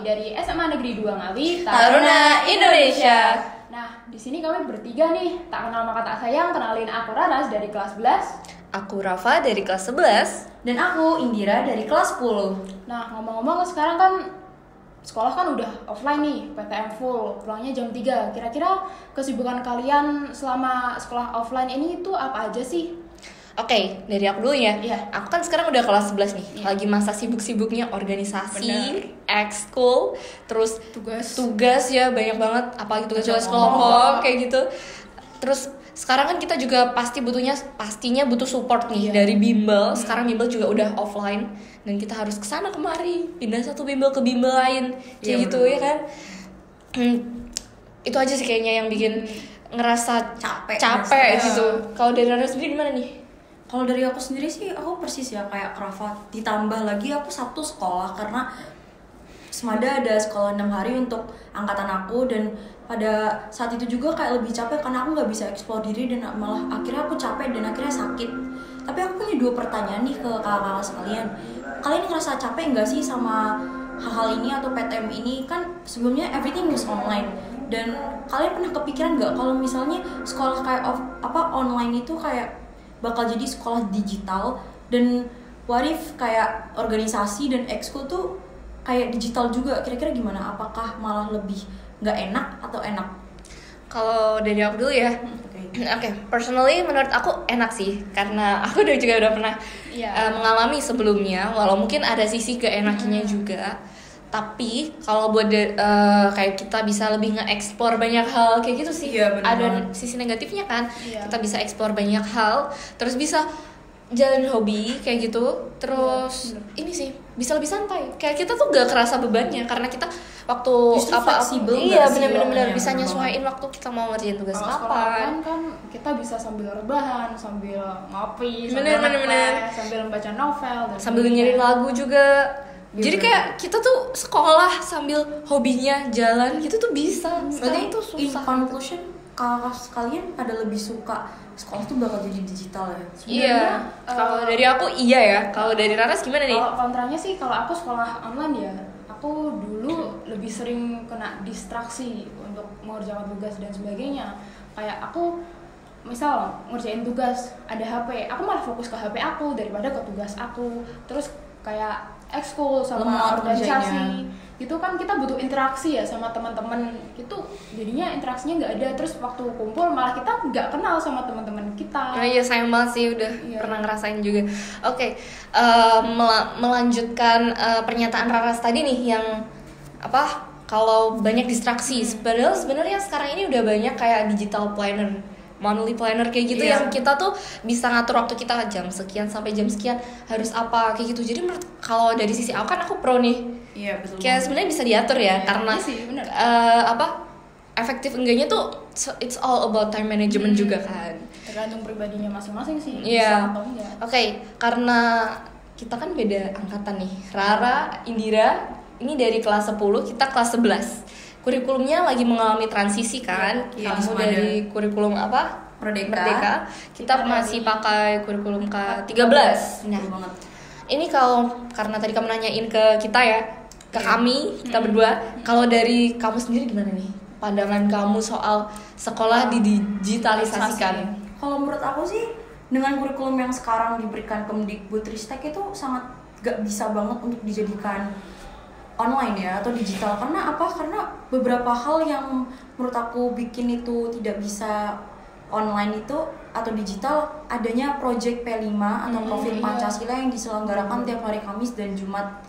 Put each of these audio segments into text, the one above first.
dari SMA Negeri 2 Ngawi, Taruna Indonesia. Nah, di sini kami bertiga nih, tak kenal maka tak sayang. Kenalin, aku Raras dari kelas 11. Aku Rafa dari kelas 11. Dan aku Indira dari kelas 10. Nah, ngomong-ngomong sekarang kan sekolah kan udah offline nih, PTM full, pulangnya jam 3. Kira-kira kesibukan kalian selama sekolah offline ini tuh apa aja sih? Oke, dari aku dulu ya. Iya. Aku kan sekarang udah kelas 11 nih. Iya. Lagi masa sibuk-sibuknya organisasi, Bener. ekskul, terus Tugas ya banyak banget, apalagi tugas-tugas kelompok. kelompok kayak gitu. Terus sekarang kan kita juga pastinya butuh support nih Iya. dari bimbel. Sekarang bimbel juga udah offline dan kita harus kesana kemari, pindah satu bimbel ke bimbel lain, kayak Iya, gitu bener. ya kan. Itu aja sih kayaknya yang bikin ngerasa capek gitu. Kalau dari Rara sendiri gimana nih? Kalau dari aku sendiri sih, aku persis ya kayak Rafa. Ditambah lagi aku Sabtu sekolah karena Semada ada sekolah 6 hari untuk angkatan aku. Dan pada saat itu juga kayak lebih capek karena aku nggak bisa eksplor diri. Dan malah akhirnya aku capek dan akhirnya sakit. Tapi aku punya 2 pertanyaan nih ke kakak-kakak sekalian. Kalian ngerasa capek nggak sih sama hal-hal ini atau PTM ini? Kan sebelumnya everything was online. Dan kalian pernah kepikiran nggak kalau misalnya sekolah kayak online itu kayak bakal jadi sekolah digital, dan what if kayak organisasi dan ekskul tuh kayak digital juga? Kira-kira gimana? Apakah malah lebih nggak enak atau enak? Kalau dari aku dulu ya. Oke, personally menurut aku enak sih, karena aku juga udah pernah Iya. mengalami sebelumnya. Walau mungkin ada sisi keenakannya juga, tapi kalau buat kayak kita bisa lebih nge-explore banyak hal kayak gitu sih. Iya, bener Ada banget. sisi negatifnya kan. Iya. Kita bisa explore banyak hal, terus bisa jalan hobi kayak gitu. Terus ini sih bisa lebih santai. Kayak kita tuh gak kerasa bebannya karena kita waktu Justru fleksibel iya nggak sih benar-benar waktunya? bisa Bener nyesuaiin waktu kita mau ngerjain tugas Kalau sekolah kapan. offline kan kita bisa sambil rebahan, sambil ngopi, Bener, sambil bener. ngeteh, sambil membaca novel, dan Sambil sebagainya. dengerin lagu juga. Iya, Jadi bener. kayak kita tuh sekolah sambil hobinya jalan gitu tuh bisa. Berarti Sekarang tuh in susah. conclusion, kakak sekalian pada lebih suka sekolah tuh bakal jadi digital ya? Iya. Kalau dari aku iya ya. Kalau dari Raras gimana nih? Kalau kontranya sih, kalau aku sekolah online ya, aku dulu lebih sering kena distraksi untuk mengerjakan tugas dan sebagainya. Kayak aku misal ngerjain tugas ada HP, aku malah fokus ke HP aku daripada ke tugas aku. Terus kayak ekskul sama Lemot organisasi kerjanya. itu kan kita butuh interaksi ya sama teman-teman, itu jadinya interaksinya nggak ada. Terus waktu kumpul malah kita nggak kenal sama teman-teman kita. Iya sayang banget sih, udah Iya. pernah ngerasain juga. Oke, melanjutkan pernyataan Raras tadi nih yang apa? Kalau banyak distraksi, padahal sebenarnya sekarang ini udah banyak kayak digital planner, monthly planner kayak gitu Iya. yang kita tuh bisa ngatur waktu kita jam sekian sampai jam sekian harus apa kayak gitu. Jadi menurut kalau dari sisi aku kan aku pro nih. Iya, betul. Kayak sebenarnya bisa diatur ya, Iya, karena iya sih, bener. efektif enggaknya tuh it's all about time management juga kan. Tergantung pribadinya masing-masing sih, Iya. bisa atau enggak. Oke, karena kita kan beda angkatan nih. Rara, Indira, ini dari kelas 10, kita kelas 11. Kurikulumnya lagi mengalami transisi kan. Iya, Kamu Semada. dari kurikulum apa? Merdeka. Kita Kita masih dari pakai kurikulum K13. Nah, Betul banget. ini kalau karena tadi kamu nanyain ke kita ya, ke kami, kita berdua. Kalau dari kamu sendiri gimana nih? Pandangan kamu soal sekolah didigitalisasikan? Kalau menurut aku sih, dengan kurikulum yang sekarang diberikan Kemdikbudristek itu sangat gak bisa banget untuk dijadikan online ya atau digital. Karena apa? Karena beberapa hal yang menurut aku bikin itu tidak bisa online itu atau digital, adanya project P5 atau Profil iya. Pancasila yang diselenggarakan tiap hari Kamis dan Jumat.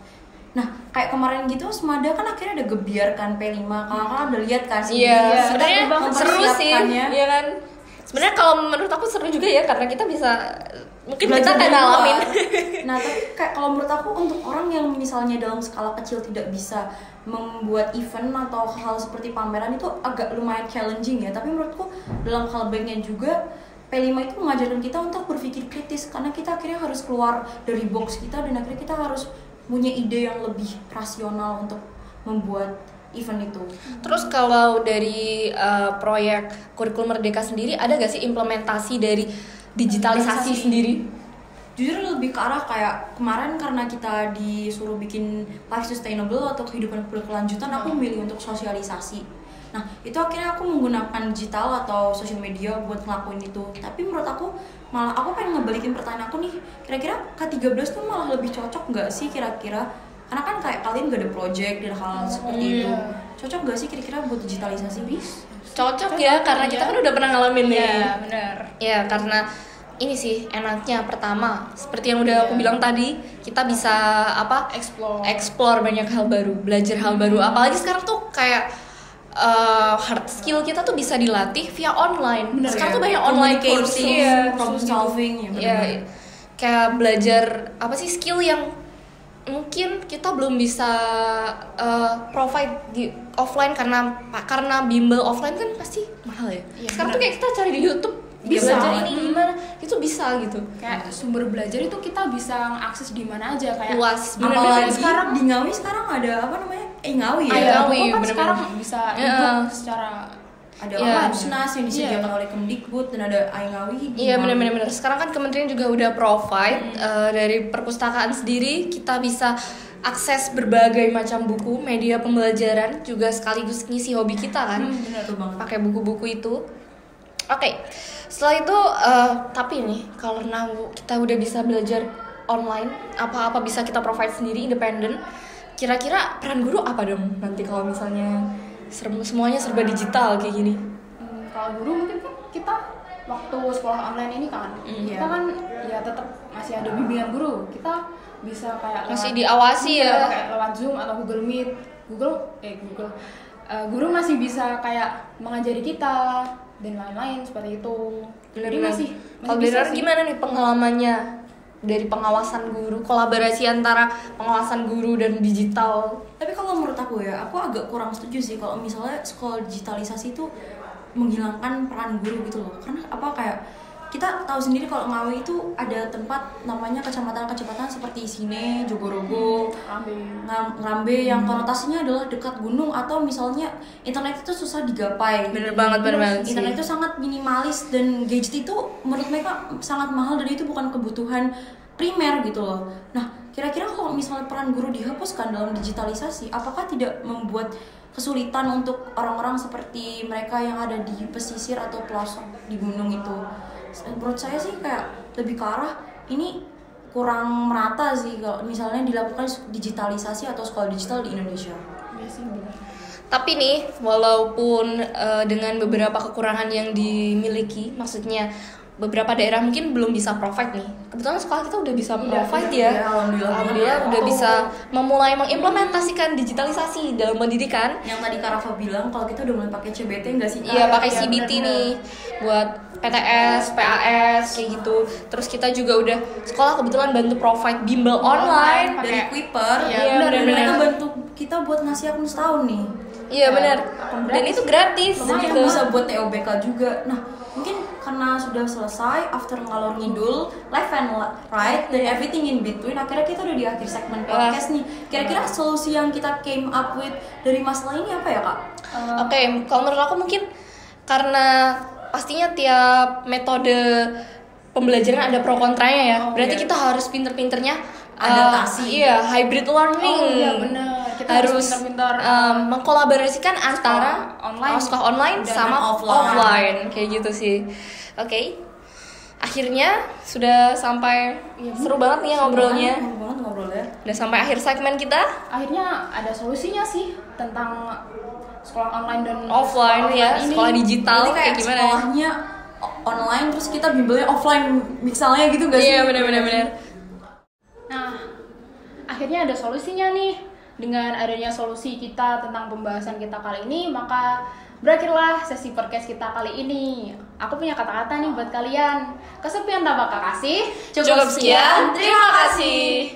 Nah, kayak kemarin gitu Semada kan akhirnya ada gebiar kan P5. Kakak udah lihat kan sih? Iya, sebenarnya banget seru sih, mempersiapkannya. iya kan. Sebenarnya kalau menurut aku seru juga ya, karena kita bisa mungkin kita Belajar akan dari luar. ngalamin. Nah, tapi kayak kalau menurut aku untuk orang yang misalnya dalam skala kecil tidak bisa membuat event atau hal seperti pameran itu agak lumayan challenging ya. Tapi menurutku dalam hal baiknya juga P5 itu mengajarkan kita untuk berpikir kritis, karena kita akhirnya harus keluar dari box kita dan akhirnya kita harus punya ide yang lebih rasional untuk membuat event itu. Terus kalau dari proyek kurikulum Merdeka sendiri, ada gak sih implementasi dari digitalisasi sendiri? jujur lebih ke arah kayak kemarin karena kita disuruh bikin life sustainable atau kehidupan berkelanjutan, aku milih untuk sosialisasi. Nah itu akhirnya aku menggunakan digital atau social media buat ngelakuin itu. Tapi menurut aku malah aku pengen ngebalikin pertanyaan aku nih, kira-kira K13 tuh malah lebih cocok nggak sih kira-kira? Karena kan kayak kalian gak ada project dan hal seperti itu, cocok gak sih kira-kira buat digitalisasi? Cocok ya, karena kita kan udah pernah ngalamin nih. Iya, benar. Ya, karena ini sih enaknya pertama, seperti yang udah aku bilang tadi, kita bisa explore banyak hal baru, belajar hal baru. Apalagi sekarang tuh kayak hard skill kita tuh bisa dilatih via online. Bener, sekarang ya? tuh banyak online courses, problem solving ya, kayak belajar apa sih skill yang mungkin kita belum bisa provide di offline karena bimbel offline kan pasti mahal ya. Sekarang tuh kayak kita cari di YouTube Bisa. belajar ini gimana, itu bisa gitu. Kayak sumber belajar itu kita bisa akses di mana aja, kayak Luas, Apalagi sekarang di Ngawi sekarang ada apa namanya? Ngawi ya. Iya. Ngawi kan bener-bener. sekarang bisa ebook secara Ada Iya. Unsnas yang disediakan oleh Kemdikbud dan ada Ngawi. Iya benar-benar. Sekarang kan kementerian juga udah provide dari perpustakaan sendiri, kita bisa akses berbagai macam buku, media pembelajaran, juga sekaligus ngisi hobi kita kan. Benar tuh banget. Pakai buku-buku itu. Oke. Setelah itu tapi nih karena kita udah bisa belajar online, apa-apa bisa kita provide sendiri, independen. Kira-kira peran guru apa dong nanti kalau misalnya semuanya serba digital kayak gini? Kalau guru mungkin kan kita waktu sekolah online ini kan, kita kan ya tetap masih ada bimbingan guru. Kita bisa kayak Masih diawasi ya. kayak lewat Zoom atau Google Meet. Guru masih bisa kayak mengajari kita dan lain-lain seperti itu. Jadi masih Kalau bisa dari sih. gimana nih pengawasannya dari pengawasan guru, kolaborasi antara pengawasan guru dan digital? Tapi kalau menurut aku ya, aku agak kurang setuju sih kalau misalnya sekolah digitalisasi itu menghilangkan peran guru gitu loh. Karena apa kayak kita tahu sendiri kalau Ngawi itu ada tempat namanya kecamatan-kecamatan seperti Sine, Jogorogo, Ngrambe yang konotasinya adalah dekat gunung atau misalnya internet itu susah digapai. Bener banget sih. Internet itu sangat minimalis dan gadget itu menurut mereka sangat mahal dan itu bukan kebutuhan primer gitu loh. Nah, kira-kira kalau misalnya peran guru dihapuskan dalam digitalisasi, apakah tidak membuat kesulitan untuk orang-orang seperti mereka yang ada di pesisir atau pelosok di gunung itu? Menurut saya sih kayak lebih ke arah ini kurang merata sih kalau misalnya dilakukan digitalisasi atau sekolah digital di Indonesia. Iya sih, benar. Tapi nih, walaupun dengan beberapa kekurangan yang dimiliki, maksudnya beberapa daerah mungkin belum bisa provide nih. Kebetulan sekolah kita udah bisa provide ya. Alhamdulillah udah bisa memulai mengimplementasikan digitalisasi dalam pendidikan. Yang tadi Kak Rafa bilang kalau kita udah mulai pakai CBT nggak sih? Iya, pakai Iya, CBT bener-bener. nih buat PTS, PAS kayak gitu. Terus kita juga udah sekolah kebetulan bantu provide bimbel online. Dari Kuiper. Iya, dan bener-bener. mereka bantu kita buat ngasih akun setahun nih. Iya benar. Dan itu gratis Dan gitu. kita bisa buat TOBK juga. Nah, mungkin karena sudah selesai after ngalor ngidul, left and right dan everything in between, akhirnya kita udah di akhir segmen podcast nih. Kira-kira solusi yang kita came up with dari masalah ini apa ya, Kak? Oke, kalau menurut aku mungkin karena pastinya tiap metode pembelajaran ada pro kontranya ya. Berarti kita harus pinter-pinternya Adaptasi. Iya, hybrid learning. Oh iya benar. Kita Harus pintar-pintar mengkolaborasikan antara sekolah online dan sama offline kayak gitu sih. Oke. Akhirnya sudah sampai seru banget nih ya ngobrolnya. Seru banget ngobrolnya. Udah sampai akhir segmen kita. akhirnya ada solusinya sih tentang sekolah online dan Offline ya, ini. sekolah digital Jadi kayak kayak gimana? sekolahnya online terus kita bimbelnya offline misalnya gitu gak sih? Iya, benar-benar. Nah, akhirnya ada solusinya nih. Dengan adanya solusi kita tentang pembahasan kita kali ini, maka berakhirlah sesi podcast kita kali ini. Aku punya kata-kata nih buat kalian. Kesepian tanpa kekasih, Cukup sekian, terima kasih.